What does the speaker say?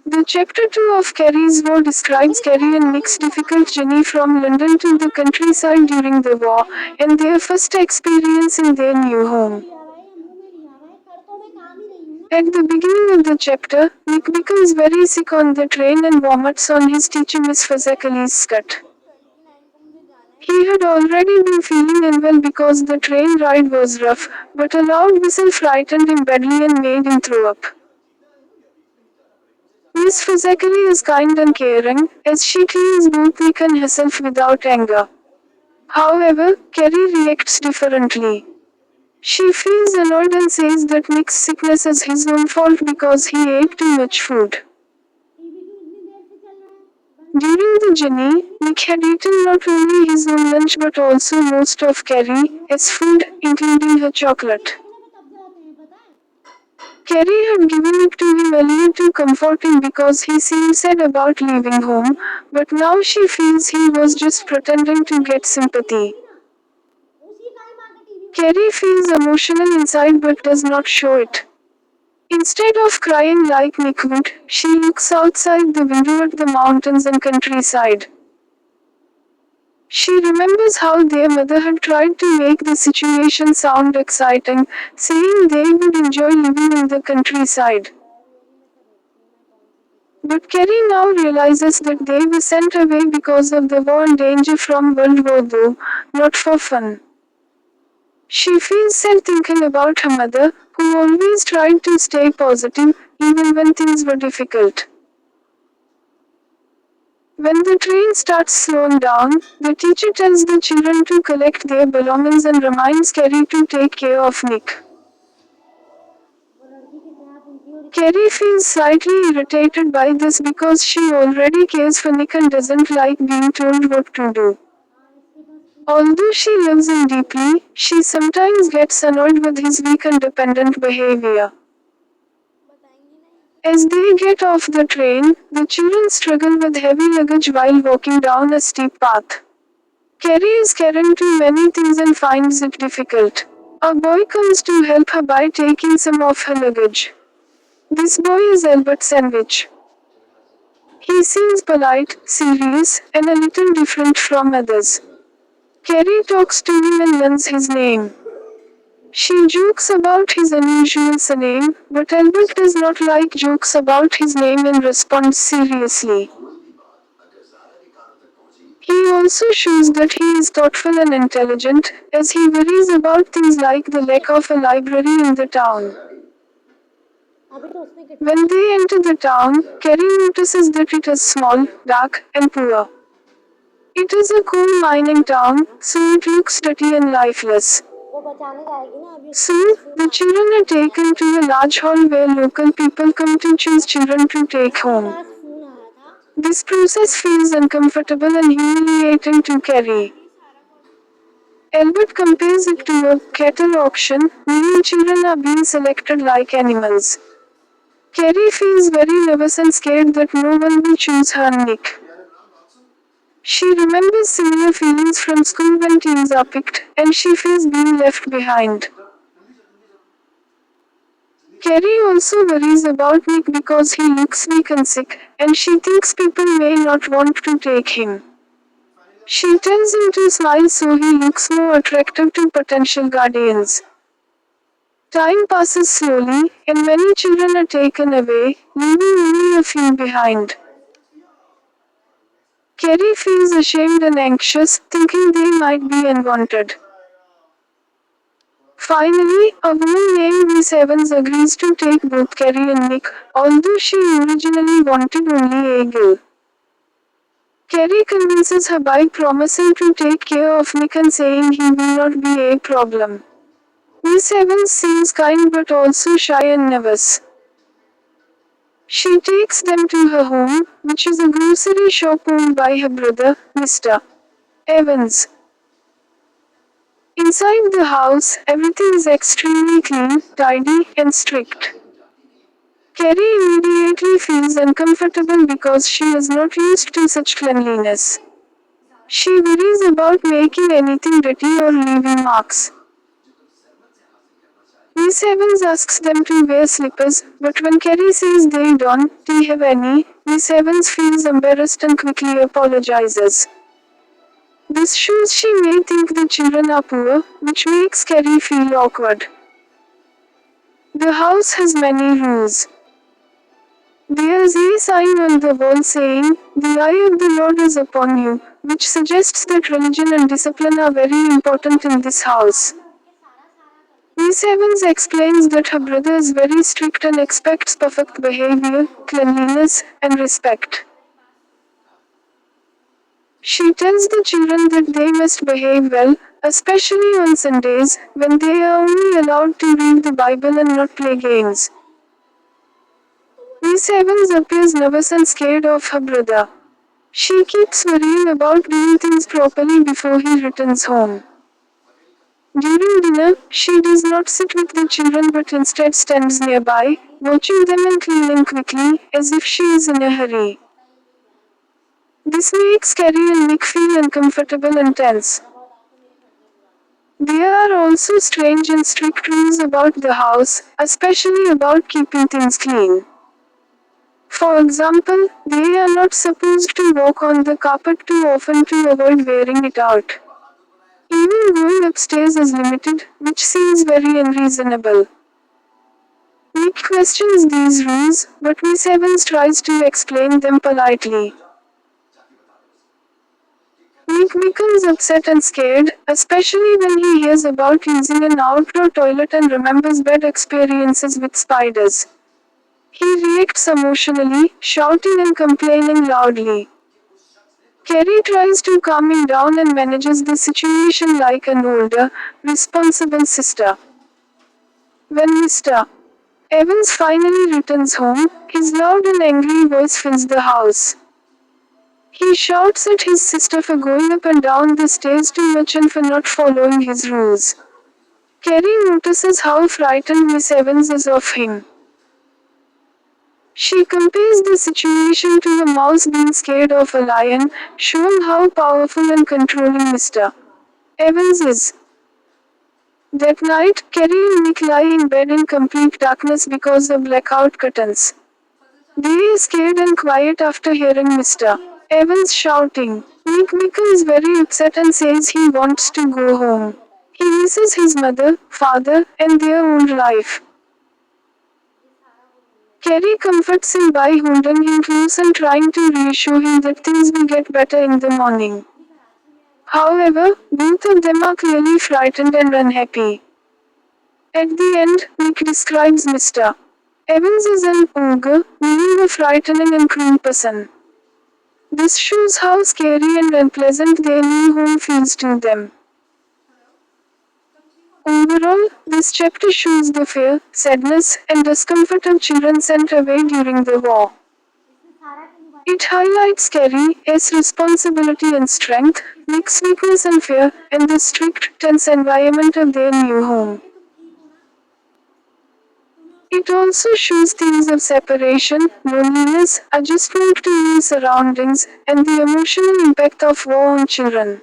The chapter 2 of Carrie's War describes Carrie and Nick's difficult journey from London to the countryside during the war, and their first experience in their new home. At the beginning of the chapter, Nick becomes very sick on the train and vomits on his teacher Miss Fazakali's skirt. He had already been feeling unwell because the train ride was rough, but a loud whistle frightened him badly and made him throw up. Miss Fazakali is kind and caring, as she cleans both Nick and herself without anger. However, Carrie reacts differently. She feels annoyed and says that Nick's sickness is his own fault because he ate too much food. During the journey, Nick had eaten not only his own lunch but also most of Carrie's food, including her chocolate. Carrie had given it to him earlier to comfort him because he seemed sad about leaving home, but now she feels he was just pretending to get sympathy. Carrie feels emotional inside but does not show it. Instead of crying like Nick would, she looks outside the window at the mountains and countryside. She remembers how their mother had tried to make the situation sound exciting, saying they would enjoy living in the countryside. But Carrie now realizes that they were sent away because of the war and danger from World War II, not for fun. She feels sad thinking about her mother, who always tried to stay positive, even when things were difficult. When the train starts slowing down, the teacher tells the children to collect their belongings and reminds Carrie to take care of Nick. Carrie feels slightly irritated by this because she already cares for Nick and doesn't like being told what to do. Although she loves him deeply, she sometimes gets annoyed with his weak and dependent behavior. As they get off the train, the children struggle with heavy luggage while walking down a steep path. Carrie is carrying too many things and finds it difficult. A boy comes to help her by taking some of her luggage. This boy is Albert Sandwich. He seems polite, serious, and a little different from others. Carrie talks to him and learns his name. She jokes about his unusual surname, but Albert does not like jokes about his name and responds seriously. He also shows that he is thoughtful and intelligent, as he worries about things like the lack of a library in the town. When they enter the town, Carrie notices that it is small, dark, and poor. It is a coal mining town, so it looks dirty and lifeless. Soon, the children are taken to a large hall where local people come to choose children to take home. This process feels uncomfortable and humiliating to Carrie. Albert compares it to a cattle auction, meaning children are being selected like animals. Carrie feels very nervous and scared that no one will choose her and Nick. She remembers similar feelings from school when teens are picked, and she feels being left behind. Carrie also worries about Nick because he looks weak and sick, and she thinks people may not want to take him. She tells him to smile so he looks more attractive to potential guardians. Time passes slowly, and many children are taken away, leaving only a few behind. Carrie feels ashamed and anxious, thinking they might be unwanted. Finally, a woman named Miss Evans agrees to take both Carrie and Nick, although she originally wanted only a girl. Carrie convinces her by promising to take care of Nick and saying he will not be a problem. Miss Evans seems kind but also shy and nervous. She takes them to her home, which is a grocery shop owned by her brother, Mr. Evans. Inside the house, everything is extremely clean, tidy, and strict. Carrie immediately feels uncomfortable because she is not used to such cleanliness. She worries about making anything dirty or leaving marks. Miss Evans asks them to wear slippers, but when Carrie says they don't have any, Miss Evans feels embarrassed and quickly apologizes. This shows she may think the children are poor, which makes Carrie feel awkward. The house has many rules. There's a sign on the wall saying, "The eye of the Lord is upon you," which suggests that religion and discipline are very important in this house. Miss Evans explains that her brother is very strict and expects perfect behavior, cleanliness, and respect. She tells the children that they must behave well, especially on Sundays, when they are only allowed to read the Bible and not play games. Miss Evans appears nervous and scared of her brother. She keeps worrying about doing things properly before he returns home. During dinner, she does not sit with the children but instead stands nearby, watching them and cleaning quickly, as if she is in a hurry. This makes Carrie and Nick feel uncomfortable and tense. There are also strange and strict rules about the house, especially about keeping things clean. For example, they are not supposed to walk on the carpet too often to avoid wearing it out. Even going upstairs is limited, which seems very unreasonable. Nick questions these rules, but Miss Evans tries to explain them politely. Nick becomes upset and scared, especially when he hears about using an outdoor toilet and remembers bad experiences with spiders. He reacts emotionally, shouting and complaining loudly. Carrie tries to calm him down and manages the situation like an older, responsible sister. When Mr. Evans finally returns home, his loud and angry voice fills the house. He shouts at his sister for going up and down the stairs too much and for not following his rules. Carrie notices how frightened Miss Evans is of him. She compares the situation to a mouse being scared of a lion, showing how powerful and controlling Mr. Evans is. That night, Carrie and Nick lie in bed in complete darkness because of blackout curtains. They are scared and quiet after hearing Mr. Evans shouting. Nick becomes very upset and says he wants to go home. He misses his mother, father, and their old life. Carrie comforts him by holding him close and trying to reassure him that things will get better in the morning. However, both of them are clearly frightened and unhappy. At the end, Nick describes Mr. Evans as an ogre, meaning a frightening and cruel person. This shows how scary and unpleasant their new home feels to them. Overall, this chapter shows the fear, sadness, and discomfort of children sent away during the war. It highlights Carrie's responsibility and strength, Nick's weakness and fear, and the strict, tense environment of their new home. It also shows themes of separation, loneliness, adjustment to new surroundings, and the emotional impact of war on children.